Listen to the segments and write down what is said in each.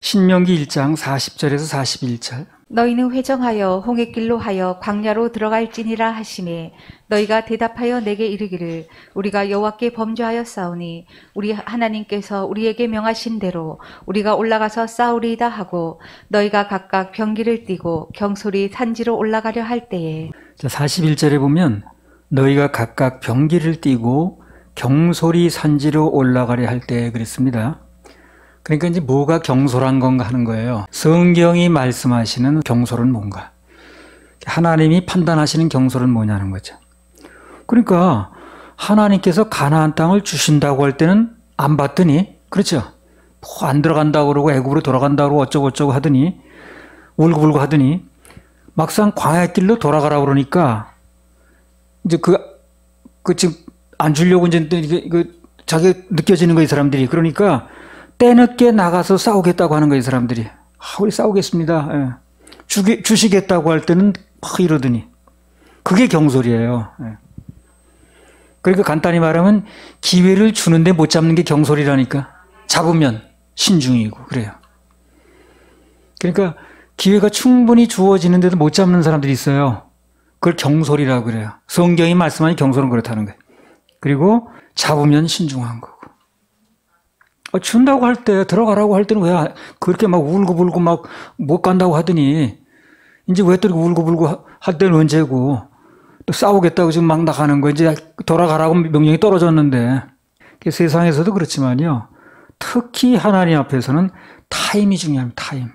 신명기 1장 40절에서 41절. 너희는 회정하여 홍해길로 하여 광야로 들어갈지니라 하시매 너희가 대답하여 내게 이르기를 우리가 여호와께 범죄하였사오니 우리 하나님께서 우리에게 명하신 대로 우리가 올라가서 싸우리이다 하고 너희가 각각 병기를 띠고 경솔이 산지로 올라가려 할 때에 41절에 보면 너희가 각각 병기를 띠고 경솔이 산지로 올라가려 할 때 그랬습니다. 그러니까 이제 뭐가 경솔한 건가 하는 거예요. 성경이 말씀하시는 경솔은 뭔가? 하나님이 판단하시는 경솔은 뭐냐는 거죠. 그러니까 하나님께서 가나안 땅을 주신다고 할 때는 안 받더니, 그렇죠? 뭐 안 들어간다고 그러고 애굽으로 돌아간다고 그러고 어쩌고저쩌고 하더니 울고불고 하더니 막상 광야 길로 돌아가라고 그러니까 이제 지금 안 주려고 이제 자기가 느껴지는 거예요, 사람들이. 그러니까 때늦게 나가서 싸우겠다고 하는 거예요, 사람들이. 우리 싸우겠습니다. 예. 주시겠다고 할 때는 막 이러더니. 그게 경솔이에요. 예. 그러니까 간단히 말하면 기회를 주는데 못 잡는 게 경솔이라니까. 잡으면 신중이고 그래요. 그러니까 기회가 충분히 주어지는데도 못 잡는 사람들이 있어요. 그걸 경솔이라고 그래요. 성경이 말씀하는 경솔은 그렇다는 거예요. 그리고 잡으면 신중한 거고. 준다고 할 때, 들어가라고 할 때는 왜 그렇게 막 울고불고 막 못 간다고 하더니, 이제 왜 또 울고불고 할 때는 언제고, 또 싸우겠다고 지금 막 나가는 거, 이제 돌아가라고 명령이 떨어졌는데, 세상에서도 그렇지만요, 특히 하나님 앞에서는 타임이 중요합니다, 타임.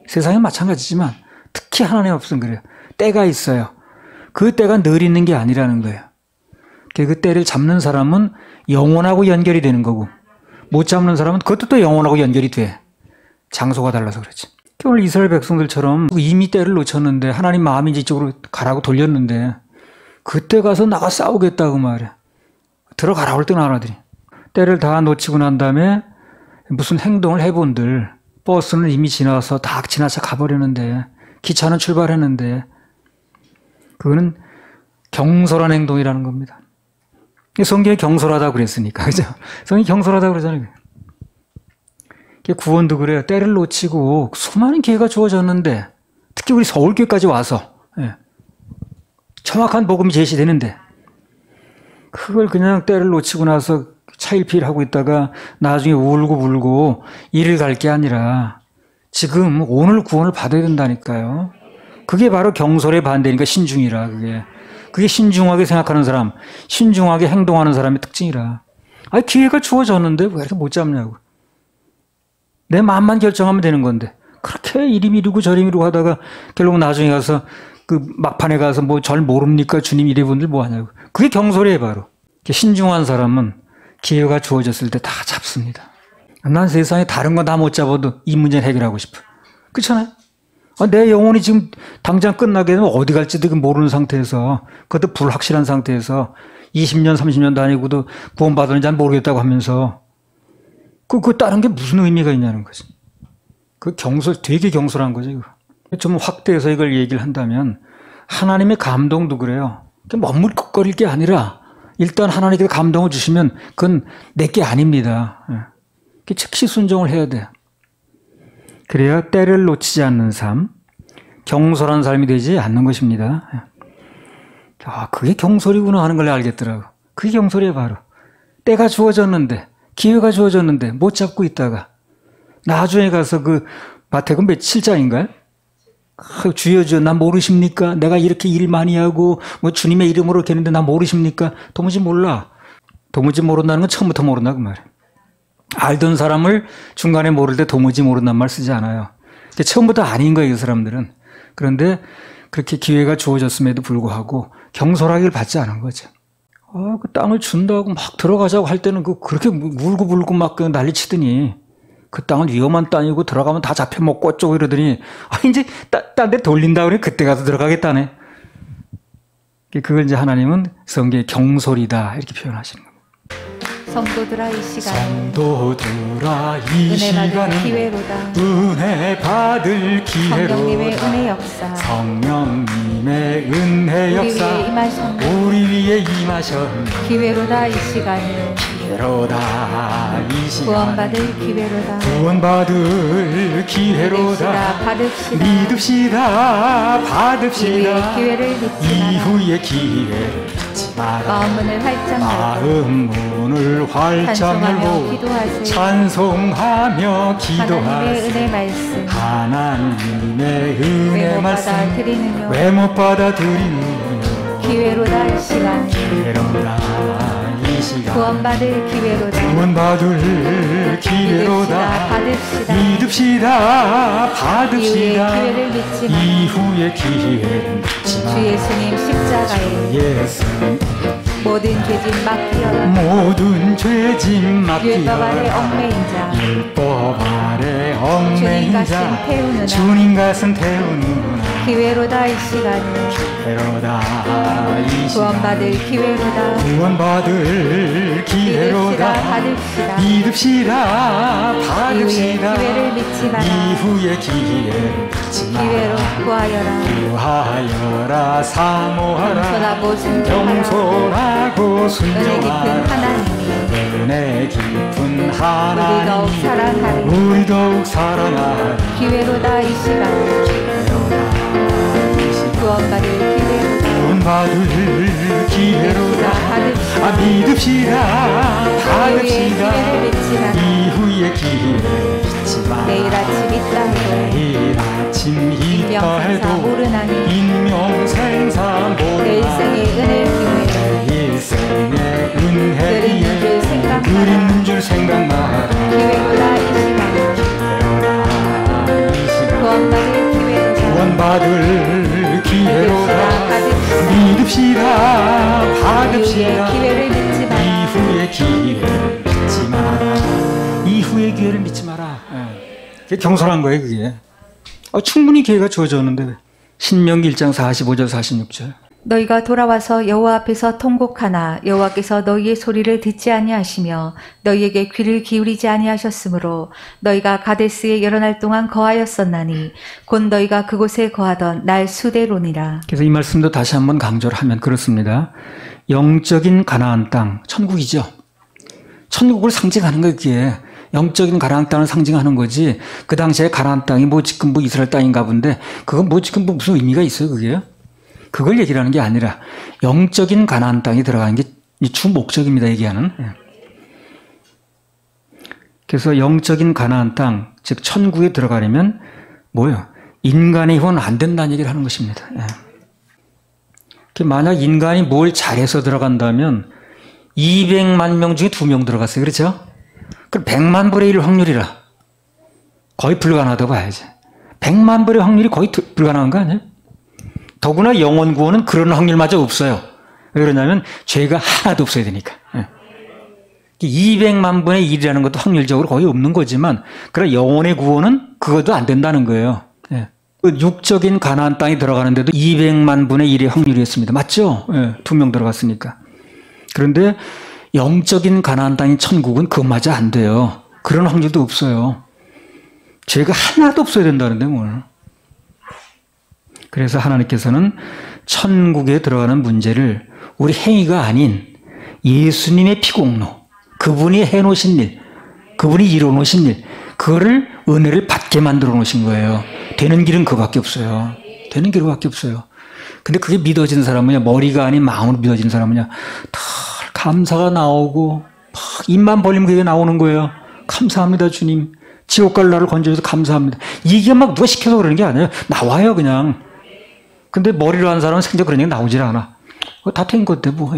세상에 마찬가지지만, 특히 하나님 앞에서는 그래요. 때가 있어요. 그 때가 늘 있는 게 아니라는 거예요. 그 때를 잡는 사람은 영원하고 연결이 되는 거고, 못 잡는 사람은 그것도 또 영원하고 연결이 돼. 장소가 달라서 그렇지. 오늘 이스라엘 백성들처럼 이미 때를 놓쳤는데 하나님 마음이 이쪽으로 가라고 돌렸는데 그때 가서 나가 싸우겠다고 말해. 들어가라고 할 때는 안 하더니. 때를 다 놓치고 난 다음에 무슨 행동을 해본들. 버스는 이미 지나서 다 지나쳐 가버렸는데 기차는 출발했는데 그거는 경솔한 행동이라는 겁니다. 성경이 경솔하다고 그랬으니까, 그죠? 성경이 경솔하다고 그러잖아요. 구원도 그래요. 때를 놓치고 수많은 기회가 주어졌는데, 특히 우리 서울교회까지 와서, 정확한 복음이 제시되는데, 그걸 그냥 때를 놓치고 나서 차일피일하고 있다가 나중에 울고불고 일을 갈 게 아니라, 지금 오늘 구원을 받아야 된다니까요. 그게 바로 경솔의 반대니까 신중이라, 그게. 그게 신중하게 생각하는 사람, 신중하게 행동하는 사람의 특징이라. 기회가 주어졌는데 왜 이렇게 못 잡냐고. 내 마음만 결정하면 되는 건데. 그렇게 이리 미루고 저리 미루고 하다가 결국 나중에 가서 그 막판에 가서 뭐 절 모릅니까? 주님 이래분들 뭐 하냐고. 그게 경솔이에요, 바로. 신중한 사람은 기회가 주어졌을 때 다 잡습니다. 난 세상에 다른 거 다 못 잡아도 이 문제는 해결하고 싶어. 그렇잖아요? 내 영혼이 지금 당장 끝나게 되면 어디 갈지도 모르는 상태에서, 그것도 불확실한 상태에서 20년, 30년 다니고도 구원받았는지 잘 모르겠다고 하면서 그 다른 게 무슨 의미가 있냐는 거지. 그 되게 경솔한 거죠, 이거. 좀 확대해서 이걸 얘기를 한다면 하나님의 감동도 그래요. 머뭇거릴 게 아니라 일단 하나님께서 감동을 주시면 그건 내게 아닙니다. 즉시 순종을 해야 돼요. 그래야 때를 놓치지 않는 삶, 경솔한 삶이 되지 않는 것입니다. 그게 경솔이구나 하는 걸 알겠더라고. 그게 경솔이에요, 바로. 때가 주어졌는데, 기회가 주어졌는데 못 잡고 있다가 나중에 가서 그 마태복음 7장인가요? 주여 주여 나 모르십니까? 내가 이렇게 일 많이 하고 뭐 주님의 이름으로 이렇게 했는데 나 모르십니까? 도무지 몰라. 도무지 모른다는 건 처음부터 모른다 그 말이에요. 알던 사람을 중간에 모를 때 도무지 모른다는 말 쓰지 않아요. 처음부터 아닌 거예요, 이 사람들은. 그런데 그렇게 기회가 주어졌음에도 불구하고 경솔하기를 받지 않은 거죠. 그 땅을 준다고 막 들어가자고 할 때는 그렇게 울고불고 막 난리 치더니 그 땅은 위험한 땅이고 들어가면 다 잡혀먹고 어쩌고 이러더니 이제 딴 데 돌린다 그래. 그때 가서 들어가겠다네. 그걸 이제 하나님은 성경의 경솔이다 이렇게 표현하시는 겁니다. 성도들아 이 시간 성도들아 이 은혜 받을 시간은 기회로다. 은혜 받을 성령님의 기회로다. 은혜 역사 성령님의 은혜 우리 역사 위에 임하셨네. 우리 위에 임하셨네. 기회로다 이 시간을 기회로다 이 시간 구원받을 기회로다. 구원받을 기회로다. 받읍시다. 믿읍시다. 받읍시다. 이후의 기회를 믿지 마라. 이후의 기회를 믿지 마라. 마음문을 활짝 열고 마음 문을 활짝 찬송하며 열고 기도하세요. 찬송하며 하나님의 기도하세요. 은혜 말씀 하나님의 은혜 왜 못 말씀 받아 드리느뇨. 왜 못 받아들이느냐. 기회로다 이 시간 기회로다 이 시간 구원받을 기회로다. 구원받을 기회로다. 받읍시다. 믿읍시다. 이후의 받읍시다. 기회를 믿지 마. 이후의 기회를 믿지 마. 주 예수님 십자가에 예수님 모든 죄진 맡기어라. 모든 죄짐 율법 아래 맡기어라. 얽매인 자 율법 아래 주님 얽매인 가슴 자 태우느라. 주님 가슴 태우느라. 기회로다 이 시간을 기회로다 이 시간 구원받을 기회로다. 구원받을 기회로다. 받읍시다. 믿읍시다. 이후의 받읍시다. 기회를 믿지 마라. 이후의 기회를 믿지 기회로 마라. 구하여라. 구하여라. 사모하라. 겸손하고 순종하라. 겸손하고 은혜 깊은 순종하라. 하나님이 은혜 깊은 우리 더욱 하나님 사랑하리. 우리 더욱 사랑하리. 기회로다 이 시간 구원받을 기회로다. 구원받을 기회로다. 받읍시다. 믿읍시다. 이후의 받읍시다. 기회를 믿지 마라. 이후의 기회를 믿지 마라. 내일 아침 있다 해도 내일 아침 있다 인명생사 해도 모르나니 인명생사 내 일생의 모르나니 은혜 기회 내 일생의 늘 있는 줄 은혜에 생각 늘 마라. 있는 줄 생각 마라. 기회로다 이 시간 기회로다 이 시간 구원받을 기회로다. 구원받을 기회로다. 받읍시다. 믿읍시다. 이후의 받읍시다. 기회를 믿지 마라. 이후의 기회를 믿지 마라. 이후의 기회를 믿지 마라. 그게 경솔한 거예요, 그게. 충분히 기회가 주어졌는데. 신명기 1장 45절 46절. 너희가 돌아와서 여호와 앞에서 통곡하나 여호와께서 너희의 소리를 듣지 아니하시며 너희에게 귀를 기울이지 아니하셨으므로 너희가 가데스에 여러 날 동안 거하였었나니 곧 너희가 그곳에 거하던 날 수대로니라. 그래서 이 말씀도 다시 한번 강조를 하면 그렇습니다. 영적인 가나안 땅, 천국이죠. 천국을 상징하는 거예요, 그게. 영적인 가나안 땅을 상징하는 거지. 그 당시에 가나안 땅이 지금 이스라엘 땅인가 본데 그건 지금 무슨 의미가 있어요, 그게? 그걸 얘기를 하는 게 아니라 영적인 가나안 땅이 들어가는 게 주 목적입니다, 얘기하는. 그래서 영적인 가나안 땅, 즉 천국에 들어가려면 뭐예요? 인간의 힘은 안 된다는 얘기를 하는 것입니다. 만약 인간이 뭘 잘해서 들어간다면 200만 명 중에 2명 들어갔어요. 그렇죠? 그럼 100만 분의 1 확률이라 거의 불가능하다고 봐야지. 100만 분의 확률이 거의 불가능한 거 아니에요? 더구나 영혼 구원은 그런 확률마저 없어요. 왜 그러냐면 죄가 하나도 없어야 되니까. 200만 분의 1이라는 것도 확률적으로 거의 없는 거지만 그러나 영혼의 구원은 그것도 안 된다는 거예요. 육적인 가나안 땅에 들어가는데도 200만 분의 1의 확률이었습니다. 맞죠? 2명 들어갔으니까. 그런데 영적인 가나안 땅인 천국은 그것마저 안 돼요. 그런 확률도 없어요. 죄가 하나도 없어야 된다는데 뭘. 그래서 하나님께서는 천국에 들어가는 문제를 우리 행위가 아닌 예수님의 피공로, 그분이 해놓으신 일, 그분이 이뤄놓으신 일, 그거를 은혜를 받게 만들어 놓으신 거예요. 되는 길은 그밖에 없어요. 되는 길은 그밖에 없어요. 근데 그게 믿어진 사람은요, 머리가 아닌 마음으로 믿어진 사람은요, 다 감사가 나오고 막 입만 벌리면 그게 나오는 거예요. 감사합니다, 주님. 지옥 갈 나를 건져줘서 감사합니다. 이게 막 누가 시켜서 그러는 게 아니에요. 나와요, 그냥. 근데 머리로 한 사람은 생전 그런 얘기 나오질 않아. 다 된 건데 뭐.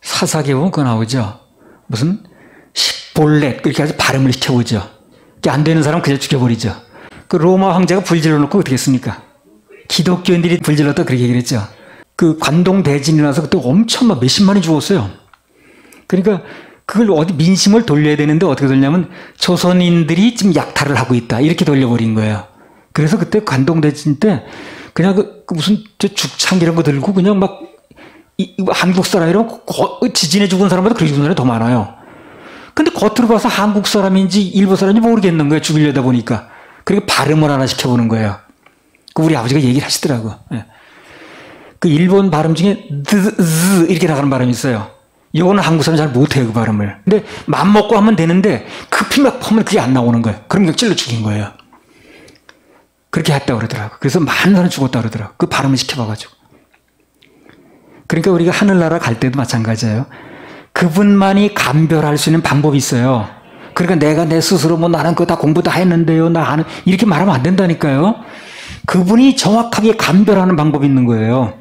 사사기 보면 그거 나오죠. 무슨 십볼렛 그렇게 해서 발음을 시켜보죠. 안 되는 사람 그냥 죽여버리죠. 그 로마 황제가 불질러 놓고 어떻게 했습니까? 기독교인들이 불질렀다 그렇게 얘기를 했죠. 그 관동 대진이 나서 그때 엄청 막 몇십만이 죽었어요. 그러니까 그걸 어디 민심을 돌려야 되는데 어떻게 돌냐면 조선인들이 지금 약탈을 하고 있다 이렇게 돌려버린 거예요. 그래서 그때 관동 대진 때 그냥 그 무슨 죽창 이런 거 들고 그냥 막 한국 사람이라면 지진에 죽은 사람보다 그렇게 죽은 사람이 더 많아요. 근데 겉으로 봐서 한국 사람인지 일본 사람인지 모르겠는 거예요. 죽이려다 보니까. 그리고 발음을 하나 시켜보는 거예요. 그 우리 아버지가 얘기를 하시더라고. 예. 그 일본 발음 중에 즈 이렇게 나가는 발음이 있어요. 이거는 한국 사람이 잘 못해요, 그 발음을. 근데 맘 먹고 하면 되는데 급히 막 하면 그게 안 나오는 거예요. 그럼 그냥 찔러 죽인 거예요. 그렇게 했다고 그러더라고. 그래서 많은 사람이 죽었다고 그러더라고. 그 발음을 시켜봐가지고. 그러니까 우리가 하늘나라 갈 때도 마찬가지예요. 그분만이 감별할 수 있는 방법이 있어요. 그러니까 내가 내 스스로 뭐 나는 그거 다 공부 다 했는데요. 나 아는 이렇게 말하면 안 된다니까요. 그분이 정확하게 감별하는 방법이 있는 거예요.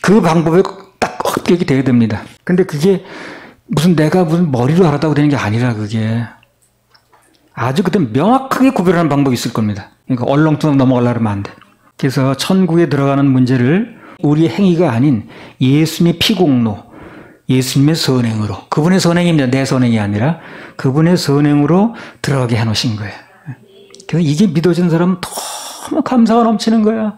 그 방법에 딱 합격이 돼야 됩니다. 근데 그게 내가 무슨 머리로 알았다고 되는 게 아니라 그게 아주 그때 명확하게 구별하는 방법이 있을 겁니다. 그러니까 얼렁뚱땅 넘어가려고 하면 안 돼. 그래서 천국에 들어가는 문제를 우리의 행위가 아닌 예수님의 피공로, 예수님의 선행으로, 그분의 선행입니다. 내 선행이 아니라 그분의 선행으로 들어가게 해놓으신 거예요. 그래서 이게 믿어지는 사람은 너무 감사가 넘치는 거야.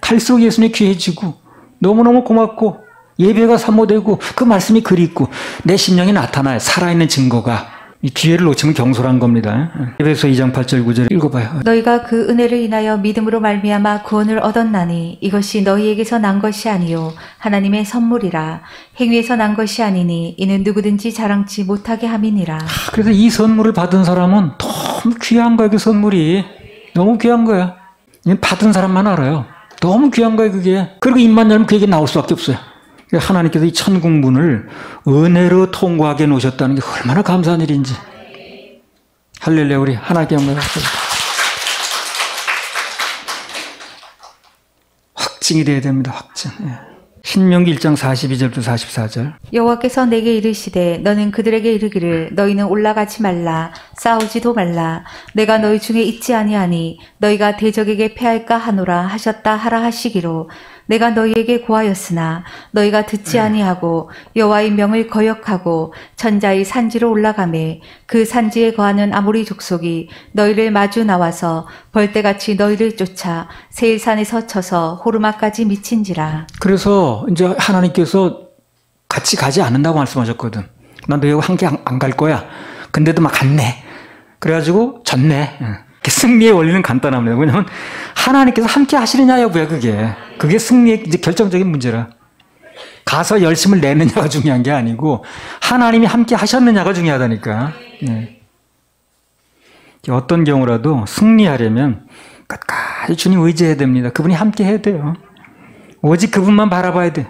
갈수록 예수님이 귀해지고 너무너무 고맙고 예배가 사모되고 그 말씀이 그립고 내 심령에 나타나요. 살아있는 증거가. 이 기회를 놓치면 경솔한 겁니다. 에베소 2장 8절 9절 읽어봐요. 너희가 그 은혜를 인하여 믿음으로 말미암아 구원을 얻었나니 이것이 너희에게서 난 것이 아니요 하나님의 선물이라. 행위에서 난 것이 아니니 이는 누구든지 자랑치 못하게 함이니라. 그래서 이 선물을 받은 사람은 너무 귀한 거야. 그 선물이 너무 귀한 거야. 받은 사람만 알아요. 너무 귀한 거야 그게. 그리고 입만 열면 그 얘기 나올 수밖에 없어요. 하나님께서 이 천국 문을 은혜로 통과하게 놓으셨다는 게 얼마나 감사한 일인지. 할렐루야. 우리 하나님께 영광을 드립니다. 확증이 돼야 됩니다. 확증. 신명기 1장 42절부터 44절. 여호와께서 내게 이르시되 너는 그들에게 이르기를 너희는 올라가지 말라 싸우지도 말라 내가 너희 중에 있지 아니하니 너희가 대적에게 패할까 하노라 하셨다 하라 하시기로 내가 너희에게 고하였으나 너희가 듣지 아니하고 여호와의 명을 거역하고 천자의 산지로 올라가매 그 산지에 거하는 아모리 족속이 너희를 마주 나와서 벌떼같이 너희를 쫓아 세일산에서 쳐서 호르마까지 미친지라. 그래서 이제 하나님께서 같이 가지 않는다고 말씀하셨거든. 난 너희하고 함께 안 갈 거야. 근데도 막 갔네. 그래가지고 졌네. 승리의 원리는 간단합니다. 왜냐하면 하나님께서 함께 하시느냐 여부야 그게. 그게 승리의 이제 결정적인 문제라. 가서 열심을 내느냐가 중요한 게 아니고 하나님이 함께 하셨느냐가 중요하다니까. 어떤 경우라도 승리하려면 끝까지 주님 의지해야 됩니다. 그분이 함께 해야 돼요. 오직 그분만 바라봐야 돼.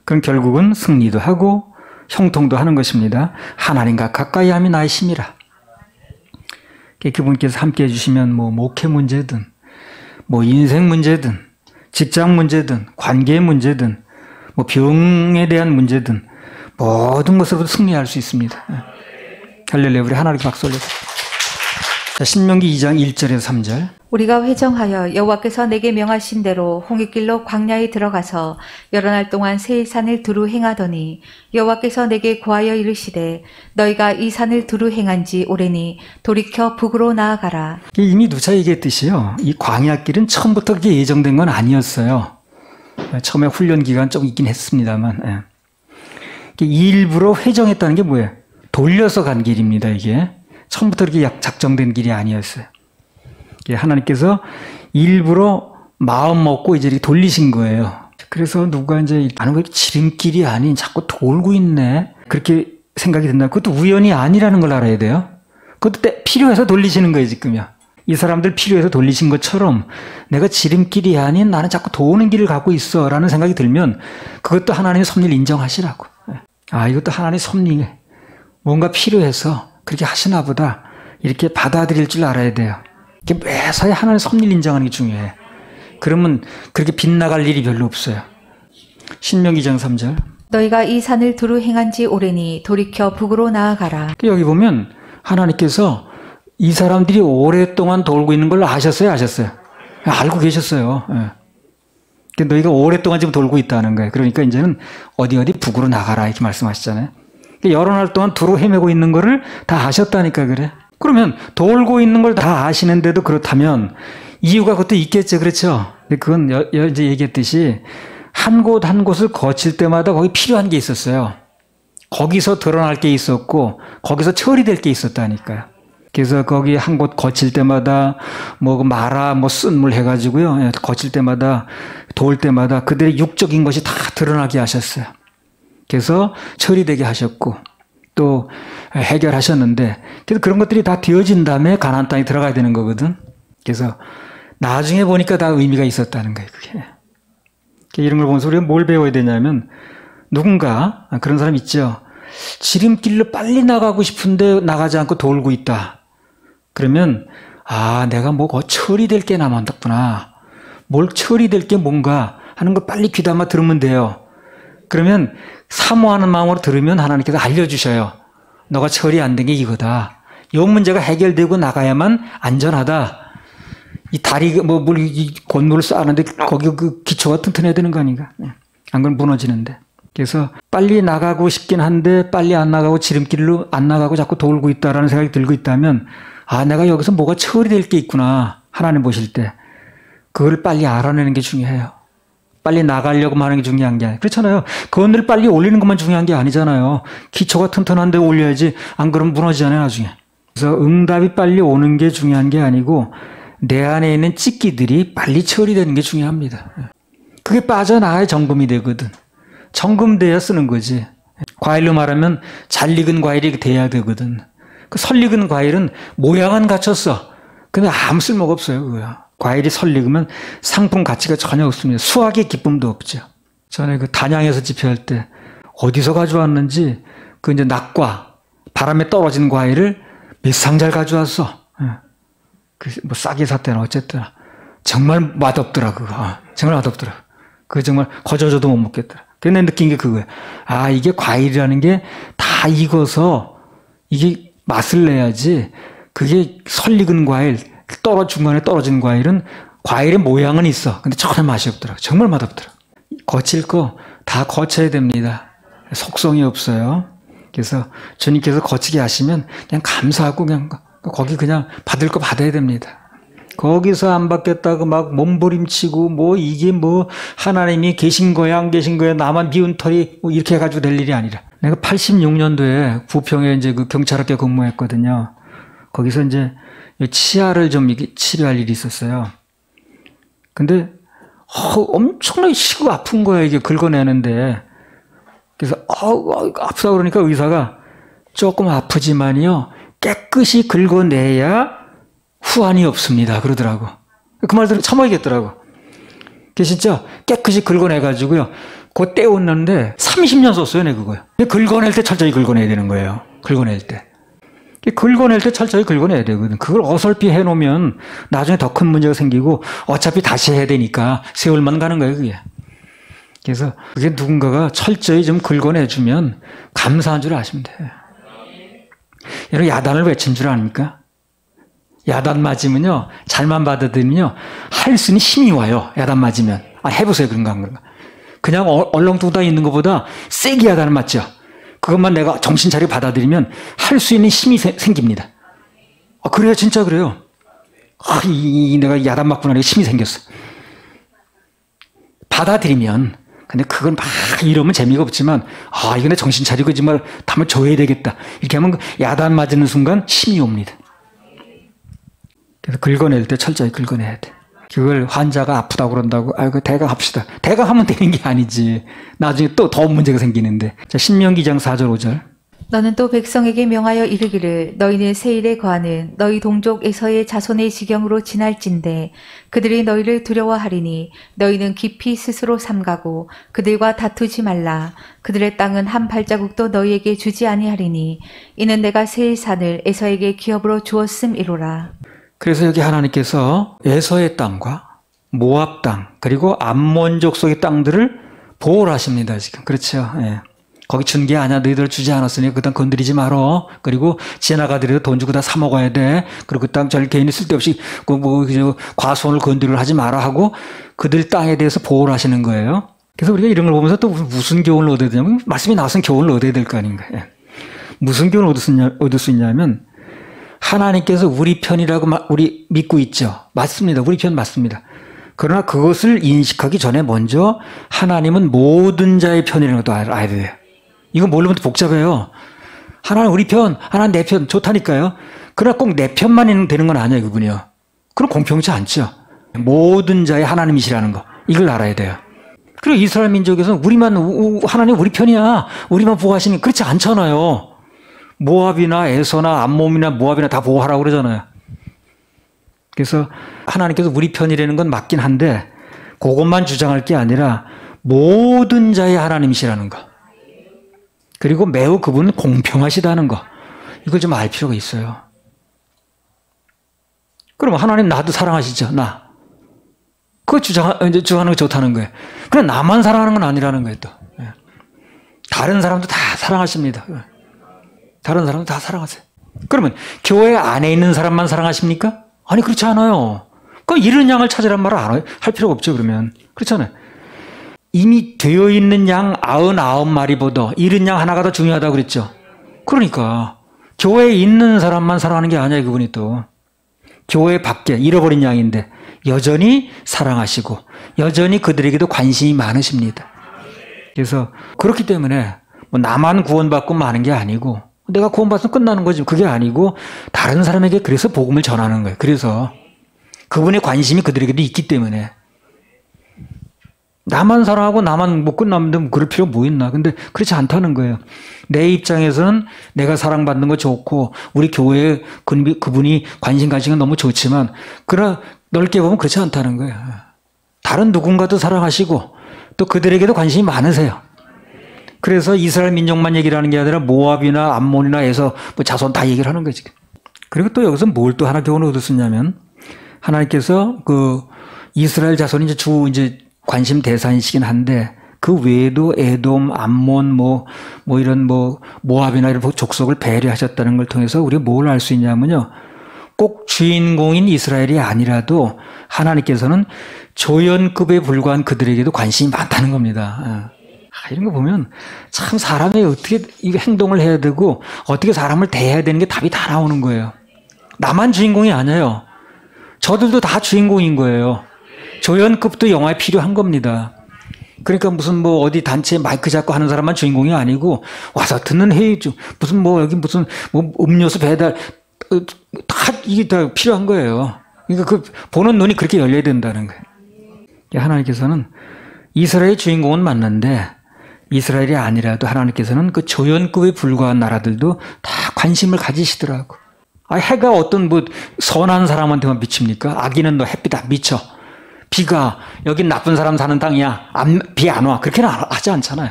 그럼 결국은 승리도 하고 형통도 하는 것입니다. 하나님과 가까이 함이 나의 힘이라. 그분께서 함께 해주시면 뭐 목회 문제든 뭐 인생 문제든 직장 문제든 관계 문제든 뭐 병에 대한 문제든 모든 것으로부터 승리할 수 있습니다. 할렐루야. 우리 하나님께 박수 올려드립니다. 자, 신명기 2장 1절에서 3절. 우리가 회정하여 여호와께서 내게 명하신 대로 홍해길로 광야에 들어가서 여러 날 동안 세일산을 두루 행하더니 여호와께서 내게 고하여 이르시되 너희가 이 산을 두루 행한지 오래니 돌이켜 북으로 나아가라. 이미 누차 얘기했듯이요. 이 광야길은 처음부터 그게 예정된 건 아니었어요. 처음에 훈련 기간 좀 있긴 했습니다만 일부러 회정했다는 게 뭐예요? 돌려서 간 길입니다. 이게 처음부터 그렇게 작정된 길이 아니었어요. 하나님께서 일부러 마음 먹고 이제 이렇게 돌리신 거예요. 그래서 누가 이제 나는 왜 지름길이 아닌 자꾸 돌고 있네 그렇게 생각이 든다. 그것도 우연이 아니라는 걸 알아야 돼요. 그것도 필요해서 돌리시는 거예요. 지금요. 이 사람들 필요해서 돌리신 것처럼 내가 지름길이 아닌 나는 자꾸 도는 길을 갖고 있어 라는 생각이 들면 그것도 하나님의 섭리를 인정하시라고. 이것도 하나님의 섭리. 뭔가 필요해서 그렇게 하시나 보다 이렇게 받아들일 줄 알아야 돼요. 매사에 하나님의 섭리를 인정하는 게 중요해. 그러면 그렇게 빗나갈 일이 별로 없어요. 신명기 2장 3절. 너희가 이 산을 두루 행한지 오래니 돌이켜 북으로 나아가라. 여기 보면 하나님께서 이 사람들이 오랫동안 돌고 있는 걸 아셨어요? 알고 계셨어요. 너희가 오랫동안 지금 돌고 있다는 거예요. 그러니까 이제는 어디 북으로 나가라 이렇게 말씀하시잖아요. 여러 날 동안 두루 헤매고 있는 거를 다 아셨다니까 그래. 그러면 돌고 있는 걸 다 아시는데도 그렇다면 이유가 그것도 있겠죠. 그렇죠? 근데 그건 이제 얘기했듯이 한 곳 한 곳을 거칠 때마다 거기 필요한 게 있었어요. 거기서 드러날 게 있었고 거기서 처리될 게 있었다니까요. 그래서 거기 한 곳 거칠 때마다 뭐 마라 뭐 쓴물 해가지고요. 거칠 때마다 도울 때마다 그들의 육적인 것이 다 드러나게 하셨어요. 그래서 처리되게 하셨고 또 해결하셨는데 그래서 그런 것들이 다 되어진 다음에 가나안 땅에 들어가야 되는 거거든. 그래서 나중에 보니까 다 의미가 있었다는 거예요. 그게. 이런 걸 보면서 우리가 뭘 배워야 되냐면 누군가 그런 사람 있죠. 지름길로 빨리 나가고 싶은데 나가지 않고 돌고 있다. 그러면 내가 뭐 처리될 게 남았구나. 뭘 처리될 게 뭔가 하는 걸 빨리 귀담아 들으면 돼요. 그러면 사모하는 마음으로 들으면 하나님께서 알려주셔요. 너가 처리 안 된 게 이거다. 이 문제가 해결되고 나가야만 안전하다. 이 다리 이 건물을 쌓았는데 거기 그 기초가 튼튼해야 되는 거 아닌가? 안 그러면 무너지는데. 그래서 빨리 나가고 싶긴 한데 빨리 안 나가고 지름길로 안 나가고 자꾸 돌고 있다라는 생각이 들고 있다면 내가 여기서 뭐가 처리될 게 있구나. 하나님 보실 때 그걸 빨리 알아내는 게 중요해요. 빨리 나가려고 하는 게 중요한 게 아니에요. 그렇잖아요. 건물을 빨리 올리는 것만 중요한 게 아니잖아요. 기초가 튼튼한데 올려야지. 안 그러면 무너지잖아요, 나중에. 그래서 응답이 빨리 오는 게 중요한 게 아니고 내 안에 있는 찢기들이 빨리 처리되는 게 중요합니다. 그게 빠져나가야 정금이 되거든. 정금돼야 쓰는 거지. 과일로 말하면 잘 익은 과일이 돼야 되거든. 그 설익은 과일은 모양은 갖췄어. 근데 아무 쓸모가 없어요, 그거야. 과일이 설익으면 상품 가치가 전혀 없습니다. 수확의 기쁨도 없죠. 전에 그 단양에서 집회할 때 어디서 가져왔는지 그 이제 낙과 바람에 떨어진 과일을 몇 상자를 가져왔어. 그 뭐 싹이 샀대나 어쨌든 정말 맛없더라 그거. 정말 맛없더라. 그거 정말 거저줘도 못 먹겠더라. 그래서 내가 느낀 게 그거예요. 이게 과일이라는 게 다 익어서 이게 맛을 내야지. 그게 설익은 과일, 중간에 떨어진 과일은 과일의 모양은 있어. 근데 전혀 맛이 없더라. 정말 맛없더라. 거칠 거 다 거쳐야 됩니다. 속성이 없어요. 그래서 주님께서 거치게 하시면 그냥 감사하고 그냥 거기 그냥 받을 거 받아야 됩니다. 거기서 안 받겠다고 막 몸부림치고 뭐 이게 뭐 하나님이 계신 거야 안 계신 거야 나만 미운 털이 뭐 이렇게 해가지고 될 일이 아니라. 내가 86년도에 부평에 이제 그 경찰학교 근무했거든요. 거기서 이제 치아를 좀 치료할 일이 있었어요. 근데 엄청나게 시고 아픈 거야 이게 긁어내는데. 그래서 아프다 그러니까 의사가 조금 아프지만요 깨끗이 긁어내야 후환이 없습니다 그러더라고. 그 말대로 참아야겠더라고. 그 진짜 깨끗이 긁어내가지고요 그 떼었는데 30년 썼어요 내 그거요. 긁어낼 때 철저히 긁어내야 되는 거예요. 긁어낼 때 철저히 긁어내야 되거든. 그걸 어설피 해놓으면 나중에 더 큰 문제가 생기고 어차피 다시 해야 되니까 세월만 가는 거예요 그게. 그래서 그게 누군가가 철저히 좀 긁어내주면 감사한 줄 아시면 돼요. 여러분 야단을 외친 줄 아닙니까? 야단 맞으면요 잘만 받아들이면요 할 수 있는 힘이 와요. 야단 맞으면. 해보세요 그런가 안 그런가. 그냥 얼렁뚱땅 있는 것보다 세게 야단을 맞죠. 그것만 내가 정신 차리고 받아들이면 할 수 있는 힘이 생깁니다. 그래요 진짜 그래요. 내가 야단 맞고 나니까 힘이 생겼어. 받아들이면. 근데 그건 막 이러면 재미가 없지만 이거 내 정신 차리고 정말 담을 줘야 되겠다. 이렇게 하면 야단 맞는 순간 힘이 옵니다. 그래서 긁어낼 때 철저히 긁어내야 돼. 그걸 환자가 아프다고 그런다고 그 대강합시다. 대강하면 되는 게 아니지. 나중에 또 더 문제가 생기는데. 자, 신명기 2장 4절 5절. 너는 또 백성에게 명하여 이르기를 너희는 세일에 거하는 너희 동족 에서의 자손의 지경으로 지날진대 그들이 너희를 두려워하리니 너희는 깊이 스스로 삼가고 그들과 다투지 말라. 그들의 땅은 한 발자국도 너희에게 주지 아니하리니 이는 내가 세일 산을 에서에게 기업으로 주었음이로라. 그래서 여기 하나님께서 에서의 땅과 모압 땅 그리고 암몬 족속의 땅들을 보호를 하십니다. 지금 그렇죠. 예. 거기 준 게 아니야. 너희들 주지 않았으니 그 땅 건드리지 말어. 그리고 지나가더라도 돈 주고 다 사 먹어야 돼. 그리고 그 땅 절 개인이 쓸데없이 과수원을 건드리를 하지 마라 하고 그들 땅에 대해서 보호를 하시는 거예요. 그래서 우리가 이런 걸 보면서 또 무슨 교훈을 얻어야 되냐면 말씀이 나와서 교훈을 얻어야 될 거 아닌가. 예. 무슨 교훈을 얻을 수 있냐면 하나님께서 우리 편이라고 우리 믿고 있죠. 맞습니다. 우리 편 맞습니다. 그러나 그것을 인식하기 전에 먼저 하나님은 모든 자의 편이라는 것도 알아야 돼요. 이거 모르면 복잡해요. 하나는 우리 편, 하나는 내 편, 좋다니까요. 그러나 꼭 내 편만 되는 건 아니에요, 그분이요. 그럼 공평치 않죠. 모든 자의 하나님이시라는 거. 이걸 알아야 돼요. 그리고 이스라엘 민족에서는 하나님 우리 편이야. 우리만 보호하시니 그렇지 않잖아요. 모압이나 에서나 암몬이나 모압이나 다 보호하라고 그러잖아요. 그래서 하나님께서 우리 편이라는 건 맞긴 한데 그것만 주장할 게 아니라 모든 자의 하나님이시라는 거. 그리고 매우 그분은 공평하시다는 거. 이걸 좀 알 필요가 있어요. 그럼 하나님 나도 사랑하시죠? 나. 그거 주장하는 거 좋다는 거예요. 그럼 나만 사랑하는 건 아니라는 거예요, 또. 다른 사람도 다 사랑하십니다. 다른 사람도 다 사랑하세요. 그러면 교회 안에 있는 사람만 사랑하십니까? 아니, 그렇지 않아요. 그 잃은 양을 찾으란 말을 할 필요가 없죠, 그러면. 그렇잖아요. 이미 되어 있는 양 99마리보다 잃은 양 하나가 더 중요하다고 그랬죠. 그러니까 교회에 있는 사람만 사랑하는 게 아니에요, 그분이 또. 교회 밖에 잃어버린 양인데 여전히 사랑하시고 여전히 그들에게도 관심이 많으십니다. 그래서 그렇기 때문에 뭐 나만 구원받고 마는 게 아니고 내가 구원받으면 끝나는 거지. 그게 아니고 다른 사람에게 그래서 복음을 전하는 거예요. 그래서 그분의 관심이 그들에게도 있기 때문에 나만 사랑하고 나만 못 끝나면 그럴 필요 뭐 있나. 근데 그렇지 않다는 거예요. 내 입장에서는 내가 사랑받는 거 좋고 우리 교회에 그분이 관심이 너무 좋지만 그러나 넓게 보면 그렇지 않다는 거예요. 다른 누군가도 사랑하시고 또 그들에게도 관심이 많으세요. 그래서 이스라엘 민족만 얘기를 하는 게 아니라 모압이나 암몬이나 에서 뭐 자손 다 얘기를 하는 거지. 그리고 또 여기서 뭘 또 하나 교훈을 얻었었냐면 하나님께서 그 이스라엘 자손이 이제 관심 대상이시긴 한데 그 외에도 에돔, 암몬, 이런 모압이나 이런 족속을 배려하셨다는 걸 통해서 우리가 뭘 알 수 있냐면요. 꼭 주인공인 이스라엘이 아니라도 하나님께서는 조연급에 불과한 그들에게도 관심이 많다는 겁니다. 이런 거 보면 참 사람이 어떻게 이 행동을 해야 되고 어떻게 사람을 대해야 되는 게 답이 다 나오는 거예요. 나만 주인공이 아니에요. 저들도 다 주인공인 거예요. 조연급도 영화에 필요한 겁니다. 그러니까 무슨 어디 단체에 마이크 잡고 하는 사람만 주인공이 아니고 와서 듣는 회의 중 무슨 여기 무슨 음료수 배달 다 이게 다 필요한 거예요. 그러니까 그 보는 눈이 그렇게 열려야 된다는 거예요. 하나님께서는 이스라엘의 주인공은 맞는데 이스라엘이 아니라도 하나님께서는 그 조연급에 불과한 나라들도 다 관심을 가지시더라고. 해가 어떤 선한 사람한테만 비칩니까? 악인은 햇빛 안 비쳐. 비가 여긴 나쁜 사람 사는 땅이야. 비 안 와. 그렇게는 하지 않잖아요.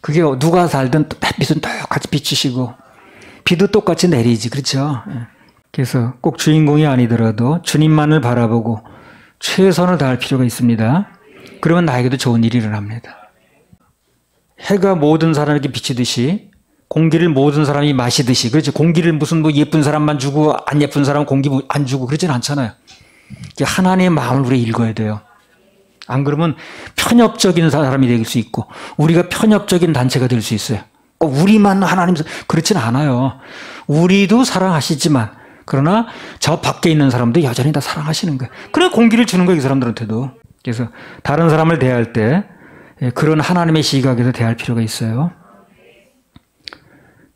그게 누가 살든 햇빛은 똑같이 비추시고 비도 똑같이 내리지. 그렇죠? 그래서 꼭 주인공이 아니더라도 주님만을 바라보고 최선을 다할 필요가 있습니다. 그러면 나에게도 좋은 일이 일어납니다. 해가 모든 사람에게 비치듯이 공기를 모든 사람이 마시듯이 그렇죠. 공기를 무슨 예쁜 사람만 주고 안 예쁜 사람 공기 안 주고 그러진 않잖아요. 하나님의 마음을 우리가 읽어야 돼요. 안 그러면 편협적인 사람이 될 수 있고 우리가 편협적인 단체가 될 수 있어요. 우리만 하나님 그렇진 않아요. 우리도 사랑하시지만 그러나 저 밖에 있는 사람도 여전히 다 사랑하시는 거예요. 그래 공기를 주는 거예요. 이 사람들한테도. 그래서 다른 사람을 대할 때 그런 하나님의 시각에서 대할 필요가 있어요.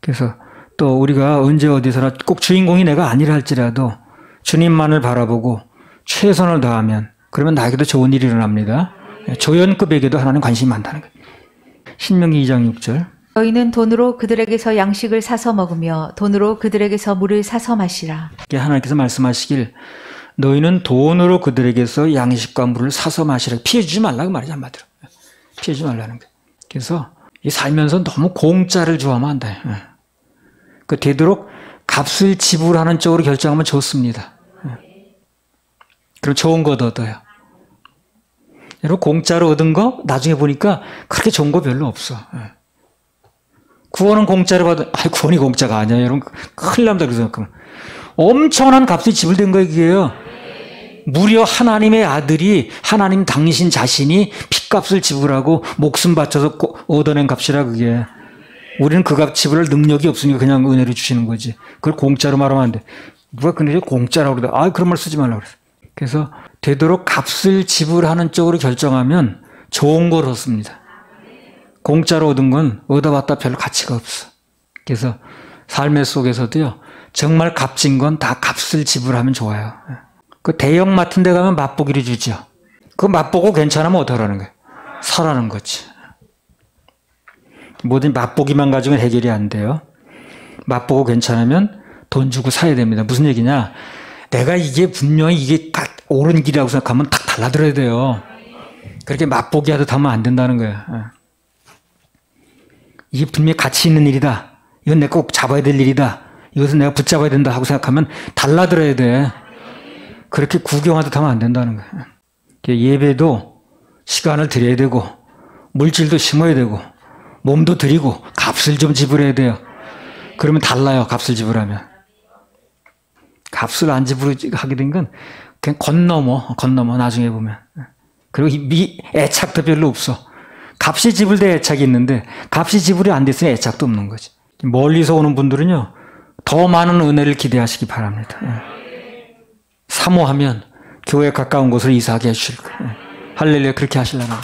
그래서 또 우리가 언제 어디서나 꼭 주인공이 내가 아니라 할지라도 주님만을 바라보고 최선을 다하면 그러면 나에게도 좋은 일이 일어납니다. 조연급에게도 하나님 관심이 많다는 거예요. 신명기 2장 6절. 너희는 돈으로 그들에게서 양식을 사서 먹으며 돈으로 그들에게서 물을 사서 마시라. 하나님께서 말씀하시길 너희는 돈으로 그들에게서 양식과 물을 사서 마시라. 피해주지 말라고 말이지 한마디로. 피해주지 말라는 거예요. 그래서 살면서 너무 공짜를 좋아하면 안 돼. 되도록 값을 지불하는 쪽으로 결정하면 좋습니다. 그럼 좋은 거 얻어요. 여러분 공짜로 얻은 거 나중에 보니까 그렇게 좋은 거 별로 없어. 구원은 공짜로 받은 구원이 공짜가 아니야. 여러분 큰일 납니다. 그래서 엄청난 값이 지불된 거예요. 무려 하나님의 아들이 하나님 당신 자신이 핏값을 지불하고 목숨 바쳐서 얻어낸 값이라 그게. 우리는 그 값 지불할 능력이 없으니까 그냥 은혜로 주시는 거지. 그걸 공짜로 말하면 안 돼. 누가 그네 공짜라고 그러다. 그런 말 쓰지 말라고 그랬어. 그래서 되도록 값을 지불하는 쪽으로 결정하면 좋은 걸 얻습니다. 공짜로 얻은 건 얻어봤다 별로 가치가 없어. 그래서 삶의 속에서도요, 정말 값진 건 다 값을 지불하면 좋아요. 그 대형마트 데 가면 맛보기를 주죠. 그 맛보고 괜찮으면 어떡하라는 거예요? 사라는 거지. 뭐든 맛보기만 가지고는 해결이 안 돼요. 맛보고 괜찮으면 돈 주고 사야 됩니다. 무슨 얘기냐? 내가 이게 분명히 이게 옳은 길이라고 생각하면 딱 달라들어야 돼요. 그렇게 맛보기 하듯 하면 안 된다는 거예요. 이게 분명히 가치 있는 일이다. 이건 내가 꼭 잡아야 될 일이다. 이것은 내가 붙잡아야 된다 하고 생각하면 달라들어야 돼. 그렇게 구경하듯 하면 안 된다는 거예요. 예배도 시간을 드려야 되고 물질도 심어야 되고 몸도 드리고 값을 좀 지불해야 돼요. 그러면 달라요. 값을 지불하면. 값을 안 지불하게 된 건 그냥 건너머 나중에 보면. 그리고 애착도 별로 없어. 값이 지불돼 애착이 있는데 값이 지불이 안 됐으니 애착도 없는 거지. 멀리서 오는 분들은요, 더 많은 은혜를 기대하시기 바랍니다. 사모하면 교회 가까운 곳으로 이사하게 해주실 거예요. 할렐루야, 그렇게 하시려나.